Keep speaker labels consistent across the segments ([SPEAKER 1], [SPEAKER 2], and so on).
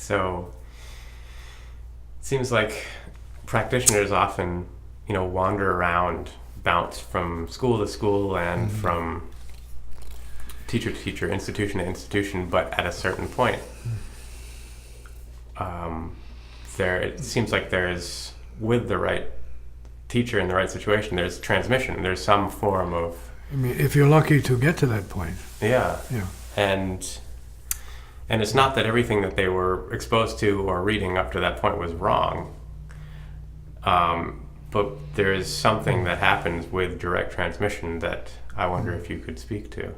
[SPEAKER 1] So it seems like practitioners often, wander around, bounce from school to school and from teacher to teacher, institution to institution, but at a certain point, it seems like there is, with the right teacher in the right situation, there's transmission. There's some form of...
[SPEAKER 2] I mean, if you're lucky to get to that point.
[SPEAKER 1] Yeah.
[SPEAKER 2] Yeah.
[SPEAKER 1] And it's not that everything that they were exposed to or reading up to that point was wrong. But there is something that happens with direct transmission that I wonder if you could speak to.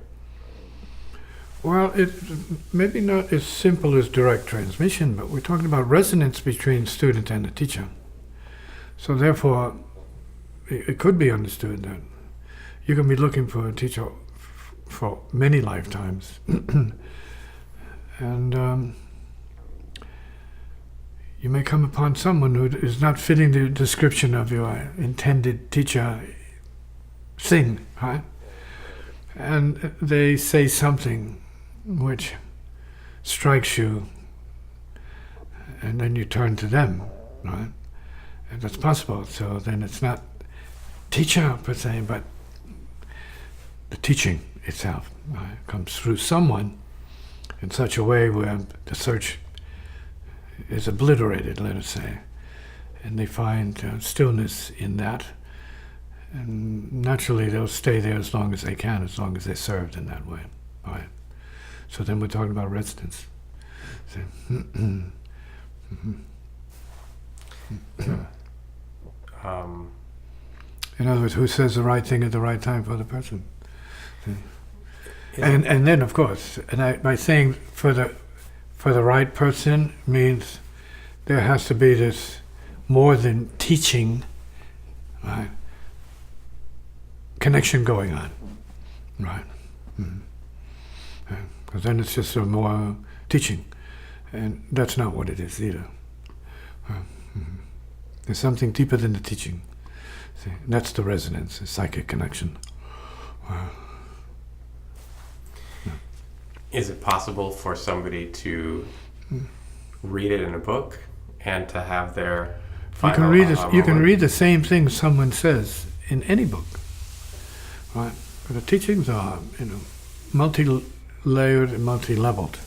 [SPEAKER 2] Well, it maybe not as simple as direct transmission, but we're talking about resonance between student and the teacher. So therefore, it could be understood that you can be looking for a teacher for many lifetimes. And you may come upon someone who is not fitting the description of your intended teacher thing, right? And they say something which strikes you, and then you turn to them, right? And that's possible. So then it's not teacher per se, but the teaching itself, right, comes through someone in such a way where the search is obliterated, let us say, and they find stillness in that, and naturally they'll stay there as long as they can, as long as they're served in that way, right? So then we're talking about resonance. So, in other words, who says the right thing at the right time for the person? And then, of course, by saying for the right person means there has to be this more than teaching, right, connection going on, right? Because then it's just more teaching, and that's not what it is either. There's something deeper than the teaching. See, that's the resonance, the psychic connection.
[SPEAKER 1] Is it possible for somebody to read it in a book and to have their
[SPEAKER 2] you can read the same thing someone says in any book, right? But the teachings are, multi-layered and multi-leveled.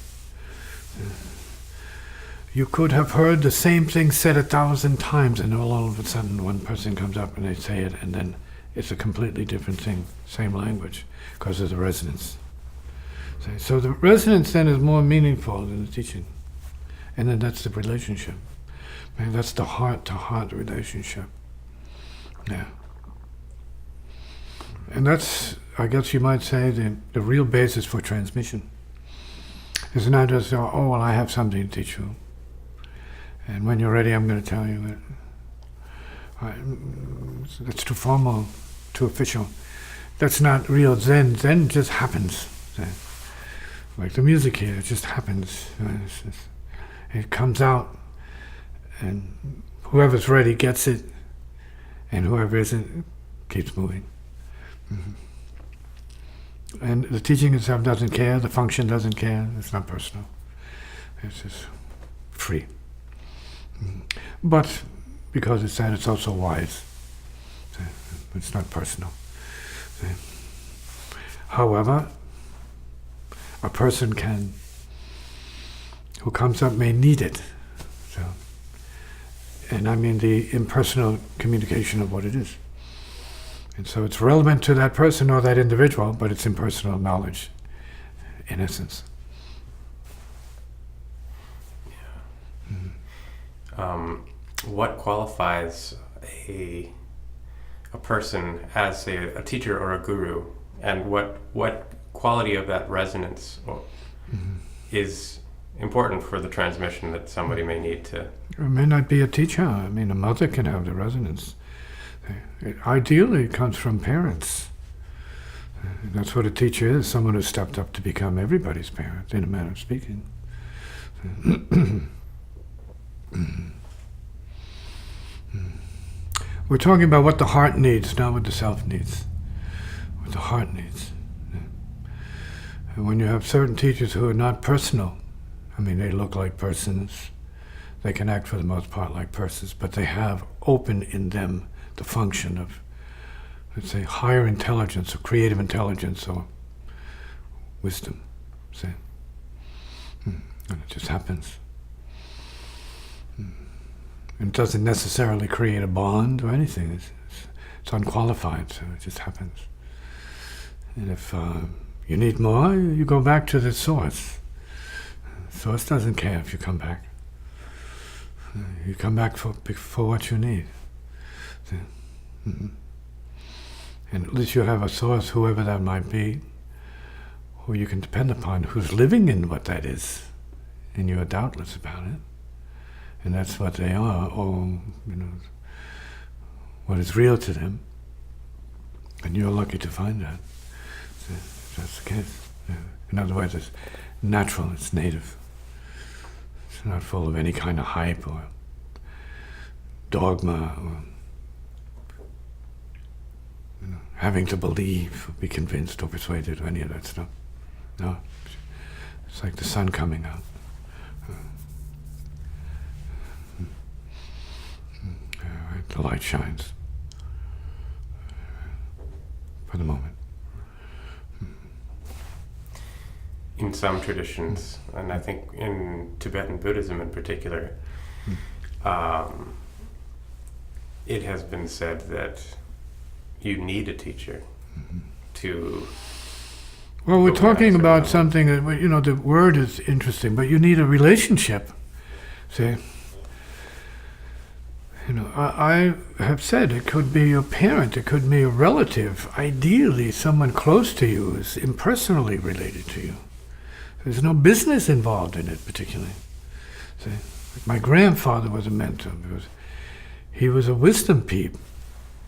[SPEAKER 2] You could have heard the same thing said 1,000 times, and all of a sudden one person comes up and they say it, and then it's a completely different thing, same language, because of the resonance. So the resonance then is more meaningful than the teaching. And then that's the relationship. And that's the heart-to-heart relationship. Yeah. And that's, I guess you might say, the real basis for transmission. It's not just, well, I have something to teach you. And when you're ready, I'm going to tell you it. That's too formal, too official. That's not real Zen. Zen just happens. Like the music here, it just happens. It comes out, and whoever's ready gets it, and whoever isn't keeps moving. And the teaching itself doesn't care, the function doesn't care, it's not personal. It's just free. But because it's that, it's also wise. It's not personal. However, a person who comes up may need it. So, and I mean the impersonal communication of what it is. And so it's relevant to that person or that individual, but it's impersonal knowledge, in essence.
[SPEAKER 1] Yeah. What qualifies a person as a teacher or a guru, and what quality of that resonance is important for the transmission that somebody may need to?
[SPEAKER 2] It may not be a teacher. I mean, a mother can have the resonance. Ideally, it comes from parents. That's what a teacher is, someone who stepped up to become everybody's parent, in a manner of speaking. We're talking about what the heart needs, not what the self needs. What the heart needs. And when you have certain teachers who are not personal, I mean, they look like persons. They can act for the most part like persons, but they have open in them the function of, let's say, higher intelligence or creative intelligence or wisdom. See? And it just happens. And it doesn't necessarily create a bond or anything. It's unqualified, so it just happens. And if you need more, you go back to the source. The source doesn't care if you come back. You come back for what you need. See? And at least you have a source, whoever that might be, who you can depend upon, who's living in what that is, and you are doubtless about it. And that's what they are, or what is real to them. And you're lucky to find that. So that's the case. In other words, it's natural, it's native. It's not full of any kind of hype or dogma or having to believe or be convinced or persuaded or any of that stuff. No. It's like the sun coming out. The light shines for the moment.
[SPEAKER 1] In some traditions, and I think in Tibetan Buddhism in particular, it has been said that you need a teacher to...
[SPEAKER 2] Well, we're talking about something that, the word is interesting, but you need a relationship. See? I have said it could be your parent, it could be a relative. Ideally, someone close to you is impersonally related to you. There's no business involved in it particularly. See? My grandfather was a mentor because he was a wisdom peep.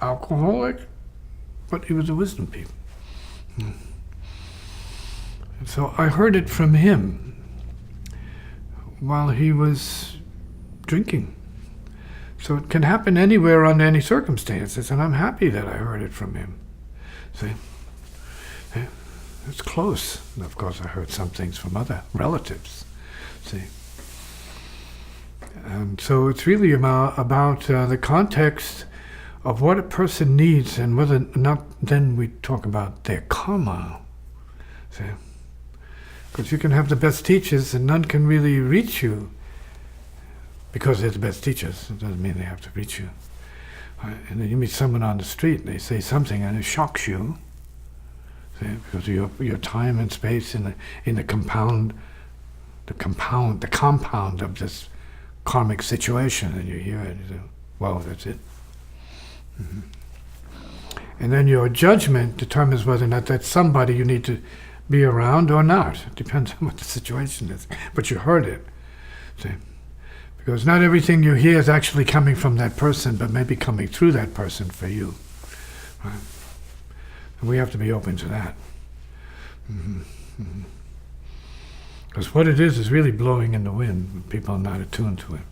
[SPEAKER 2] Alcoholic, but he was a wisdom peep. And so I heard it from him while he was drinking. So it can happen anywhere under any circumstances, and I'm happy that I heard it from him. See? Yeah, it's close. And of course, I heard some things from other relatives. See? And so it's really about the context of what a person needs and whether or not then we talk about their karma. See? Because you can have the best teachers and none can really reach you because they're the best teachers. It doesn't mean they have to reach you. And then you meet someone on the street and they say something and it shocks you. See? Because of your time and space in the compound of this karmic situation, and you hear it and you say, well, that's it. Mm-hmm. And then your judgment determines whether or not that's somebody you need to be around or not. It depends on what the situation is. But you heard it. See? Because not everything you hear is actually coming from that person, but maybe coming through that person for you. Right? And we have to be open to that. Mm-hmm. Mm-hmm. Because what it is really blowing in the wind. People are not attuned to it.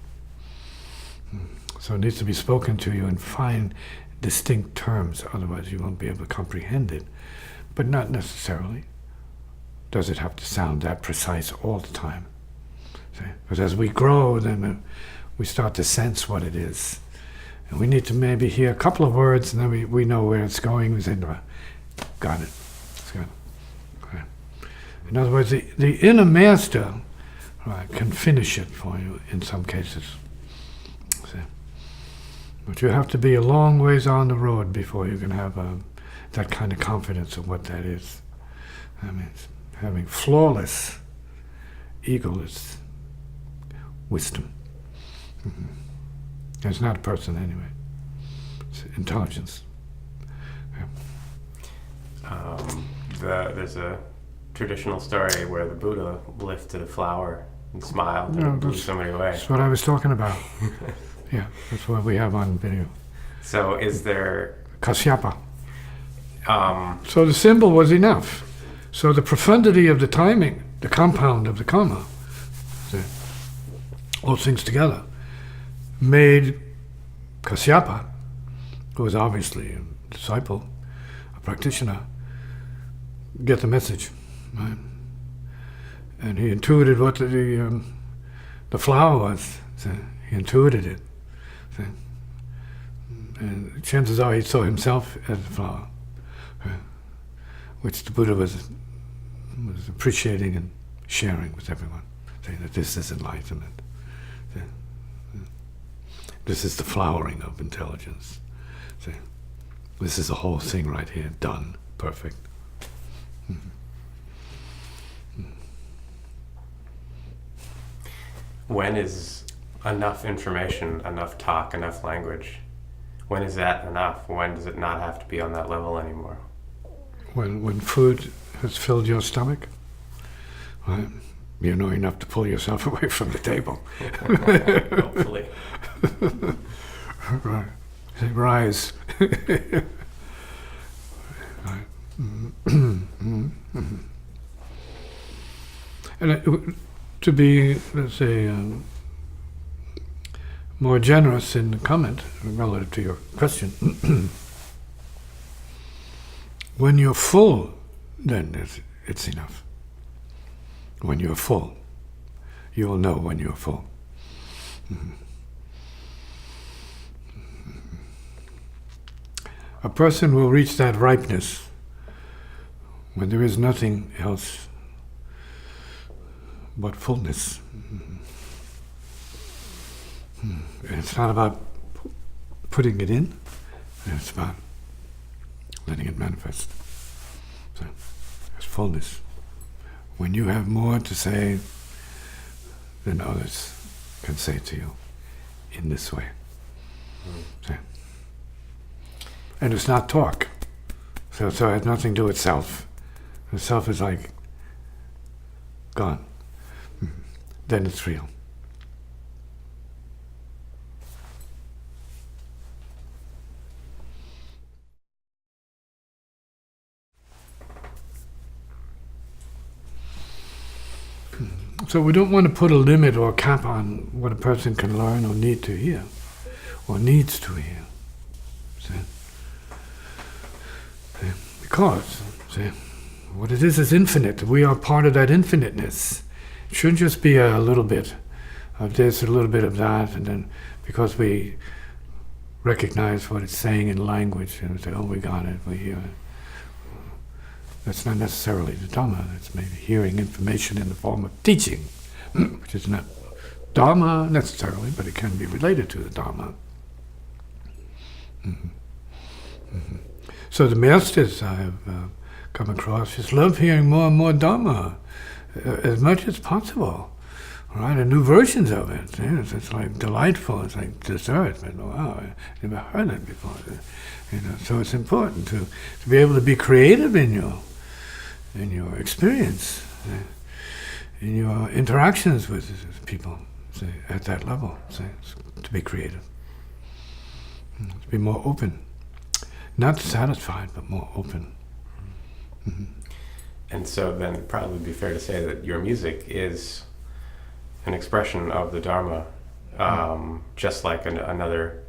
[SPEAKER 2] So it needs to be spoken to you in fine, distinct terms. Otherwise you won't be able to comprehend it. But not necessarily. Does it have to sound that precise all the time? See? Because as we grow, then we start to sense what it is. And we need to maybe hear a couple of words, and then we know where it's going. We say, no, got it. It's good. Okay. In other words, the inner master, right, can finish it for you in some cases. See? But you have to be a long ways on the road before you can have that kind of confidence of what that is. I mean, having flawless egoless wisdom. Mm-hmm. It's not a person anyway. It's intelligence. Yeah.
[SPEAKER 1] There's a traditional story where the Buddha lifted a flower and smiled and blew somebody away.
[SPEAKER 2] That's what I was talking about. Yeah, that's what we have on video.
[SPEAKER 1] So is there...
[SPEAKER 2] Kasyapa. So the symbol was enough. So the profundity of the timing, the compound of the karma, all things together, made Kasyapa, who was obviously a disciple, a practitioner, get the message. Right? and he intuited what the flower was. So he intuited it. So, and chances are he saw himself as a flower, which the Buddha was appreciating and sharing with everyone, saying that this is enlightenment. So, this is the flowering of intelligence. So, this is the whole thing right here, done, perfect.
[SPEAKER 1] When is enough information, enough talk, enough language? When is that enough? When does it not have to be on that level anymore?
[SPEAKER 2] When food has filled your stomach, right? You know enough to pull yourself away from the table.
[SPEAKER 1] Hopefully.
[SPEAKER 2] Right. Say, rise. Right. And to be, let's say, more generous in the comment relative to your question, when you're full, then it's enough. When you're full, you will know when you're full. A person will reach that ripeness when there is nothing else but fullness. And it's not about putting it in, it's about letting it manifest. So, it's fullness. When you have more to say than others can say to you in this way. So, and it's not talk. So it has nothing to do with self. The self is like gone. Then it's real. So we don't want to put a limit or a cap on what a person can learn or need to hear, or needs to hear. See? Because, see, what it is infinite. We are part of that infiniteness. It shouldn't just be a little bit of this, a little bit of that, and then because we recognize what it's saying in language, and we say, oh, we got it, we hear it. That's not necessarily the Dhamma. That's maybe hearing information in the form of teaching, which is not Dhamma necessarily, but it can be related to the Dhamma. So the masters I have come across just love hearing more and more Dhamma, as much as possible, right? And new versions of it. It's like delightful. It's like dessert. But wow, I never heard it before. So it's important to be able to be creative in your experience, in your interactions with people, say, at that level, say, to be creative, to be more open, not satisfied, but more open.
[SPEAKER 1] And so then it'd probably be fair to say that your music is an expression of the Dharma, just like another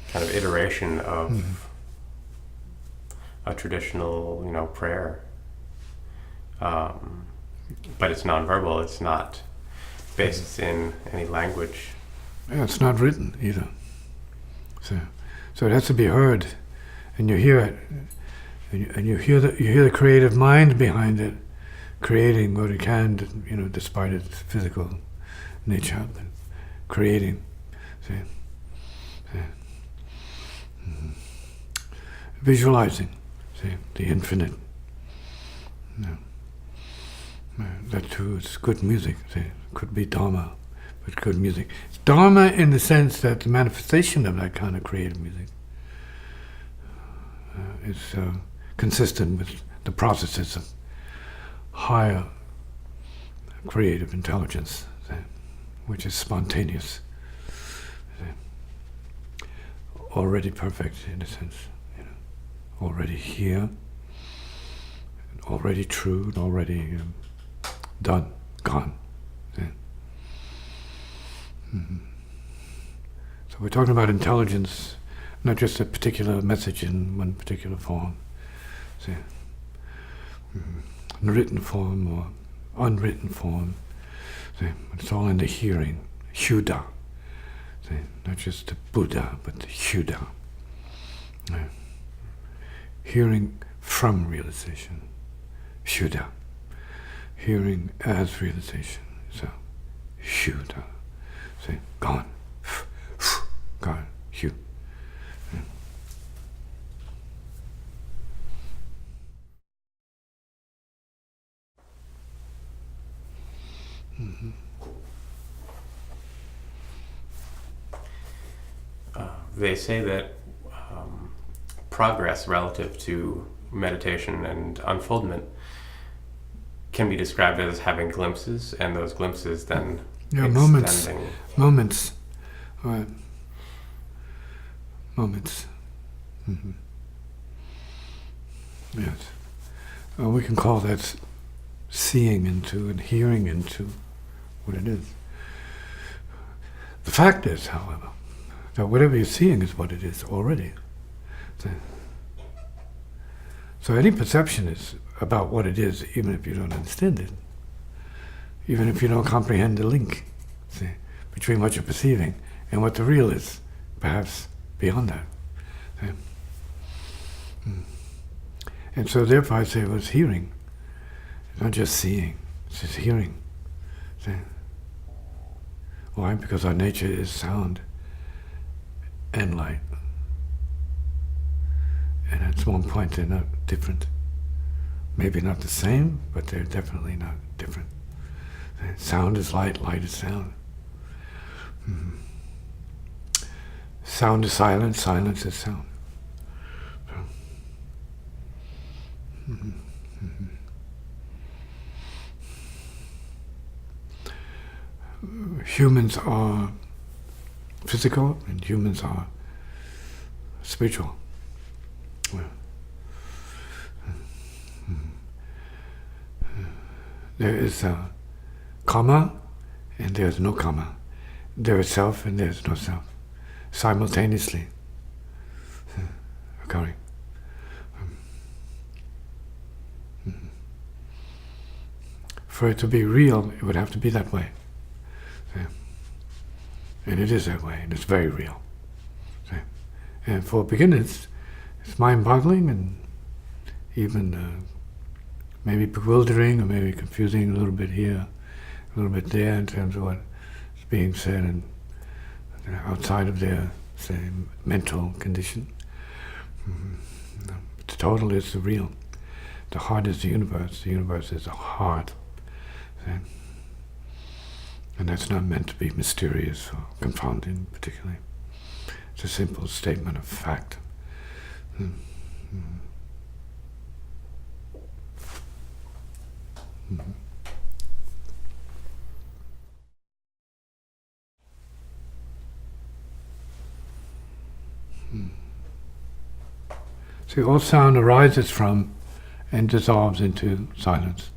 [SPEAKER 1] kind of iteration of a traditional, prayer. But it's nonverbal. It's not based in any language.
[SPEAKER 2] Yeah, it's not written either. So it has to be heard, and you hear it, and you hear the creative mind behind it, creating what it can, despite its physical nature, but creating. Visualizing, the infinite. That too is good music. It could be Dharma, but good music. It's Dharma in the sense that the manifestation of that kind of creative music is consistent with the processes of higher creative intelligence, which is spontaneous, already perfect in a sense, already here, already true, and already done, gone. So we're talking about intelligence, not just a particular message in one particular form, in written form or unwritten form. See, it's all in the hearing, Huda. See, not just the Buddha, but the Huda. Hearing from realization, Shuddha. Hearing as realization, so Shuddha. See, gone, gone, Shu.
[SPEAKER 1] They say that progress relative to meditation and unfoldment can be described as having glimpses, and those glimpses then extending.
[SPEAKER 2] Moments, right? Moments. Mm-hmm. Yes, we can call that seeing into and hearing into what it is. The fact is, however, that whatever you're seeing is what it is already. So any perception is about what it is, even if you don't understand it, even if you don't comprehend the link, see, between what you're perceiving and what the real is, perhaps beyond that. See? And so therefore I say it was hearing. It's not just seeing, it's just hearing. See? Why? Because our nature is sound and light. And at one point they're not different. Maybe not the same, but they're definitely not different. Sound is light, light is sound. Mm-hmm. Sound is silence, silence is sound. Mm-hmm. Mm-hmm. Humans are physical and humans are spiritual. There is a karma and there is no karma. There is self and there is no self. Simultaneously occurring. For it to be real, it would have to be that way. And it is that way, and it's very real. And for beginners, it's mind-boggling and even maybe bewildering or maybe confusing a little bit here, a little bit there in terms of what is being said and outside of their, say, mental condition. Mm-hmm. The total is the real. The heart is the universe. The universe is the heart. See? And that's not meant to be mysterious or confounding particularly. It's a simple statement of fact. Mm-hmm. Mm-hmm. See, all sound arises from and dissolves into silence.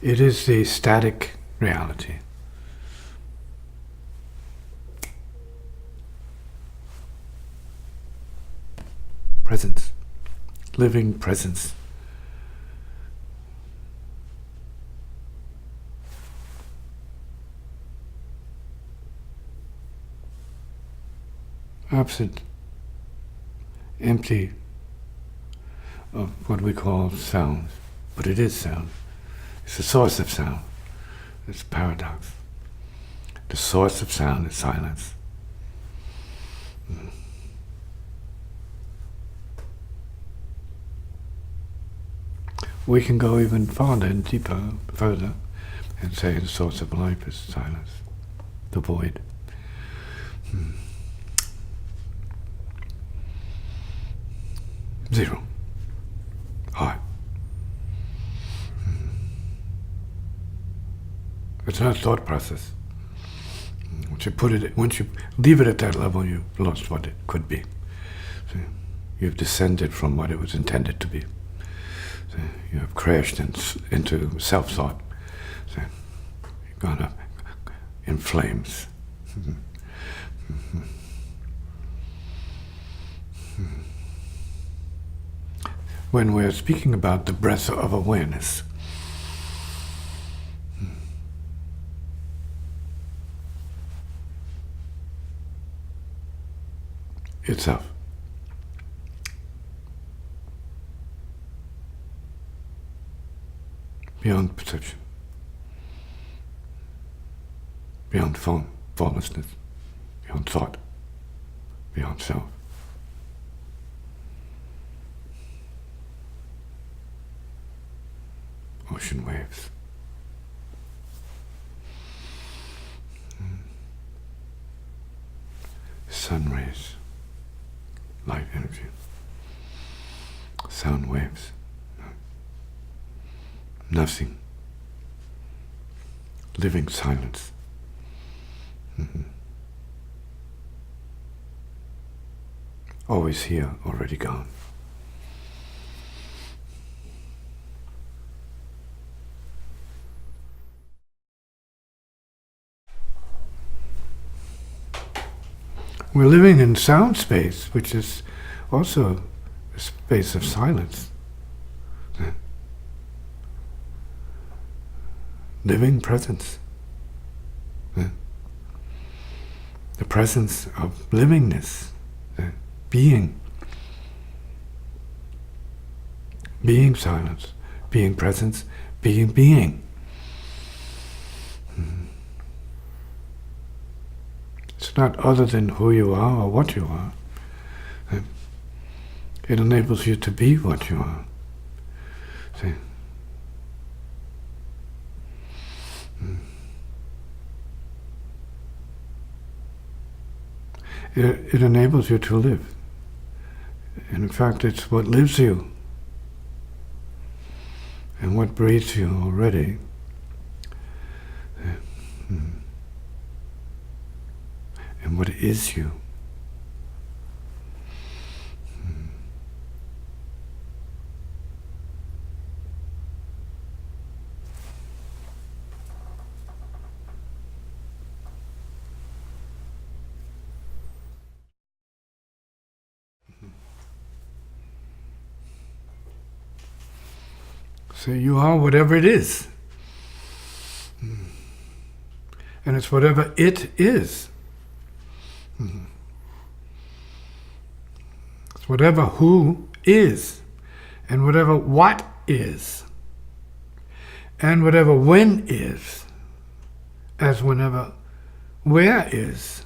[SPEAKER 2] It is the static reality. Presence. Living presence. Absent, empty of what we call sound, but it is sound. It's the source of sound. It's a paradox. The source of sound is silence. We can go even farther and deeper, further, and say the source of life is silence, the void. Zero. Heart. It's not a thought process. Once you leave it at that level, you've lost what it could be. So you've descended from what it was intended to be. So you have crashed into self-thought. So you've gone up in flames. when we're speaking about the breath of awareness. Itself. Beyond perception. Beyond form, formlessness. Beyond thought. Beyond self. Ocean waves. Sun rays. Light energy. Sound waves. Nothing. Living silence. Always here, already gone. We're living in sound space, which is also a space of silence. Living presence. The presence of livingness, being. Being silence, being presence, being being. It's not other than who you are or what you are. It enables you to be what you are. See? It enables you to live. And in fact, it's what lives you and what breathes you already. And what is you. So you are whatever it is. And it's whatever it is. It's whatever who is, and whatever what is, and whatever when is, as whenever where is.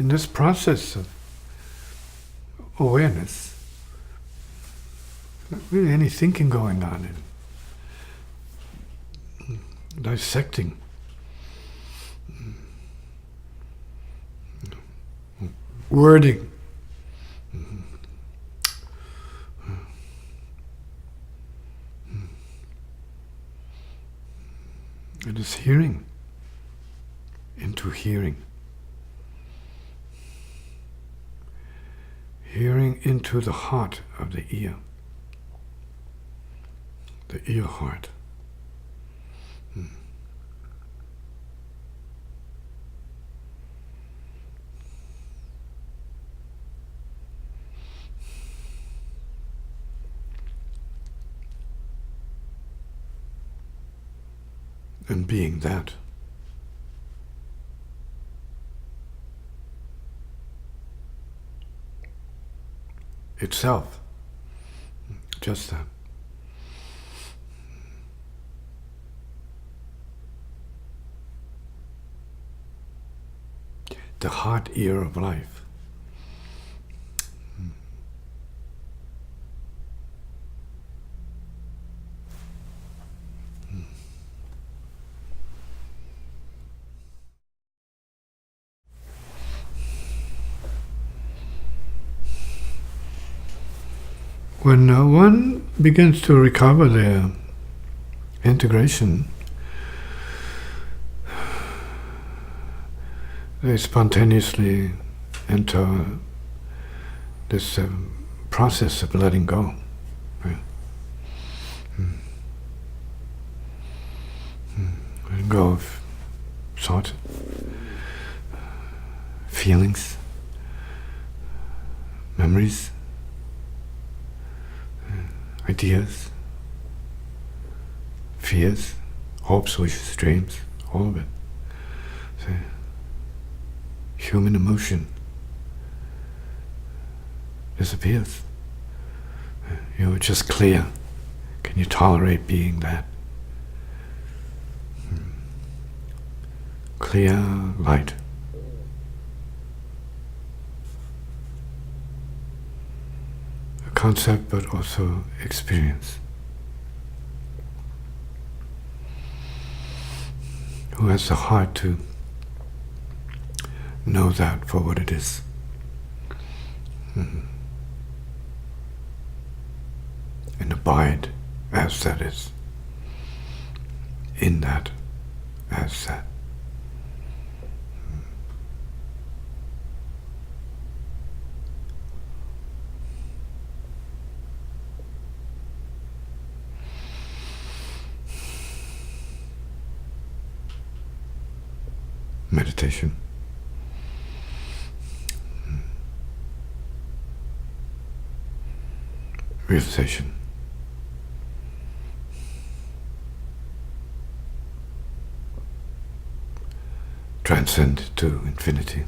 [SPEAKER 2] In this process of awareness, not really any thinking going on, and dissecting, wording, it is hearing into hearing. Hearing into the heart of the ear heart. And being that. Itself, just that. The heart ear of life. When one begins to recover their integration, they spontaneously enter this process of letting go. Right? go of thought, feelings, memories, ideas, fears, hopes, wishes, dreams, all of it. So, human emotion disappears. You're just clear. Can you tolerate being that? Clear light. A concept, but also experience. Who has the heart to know that for what it is? And abide as that is. In that as that. Meditation. Realization. Transcend to infinity.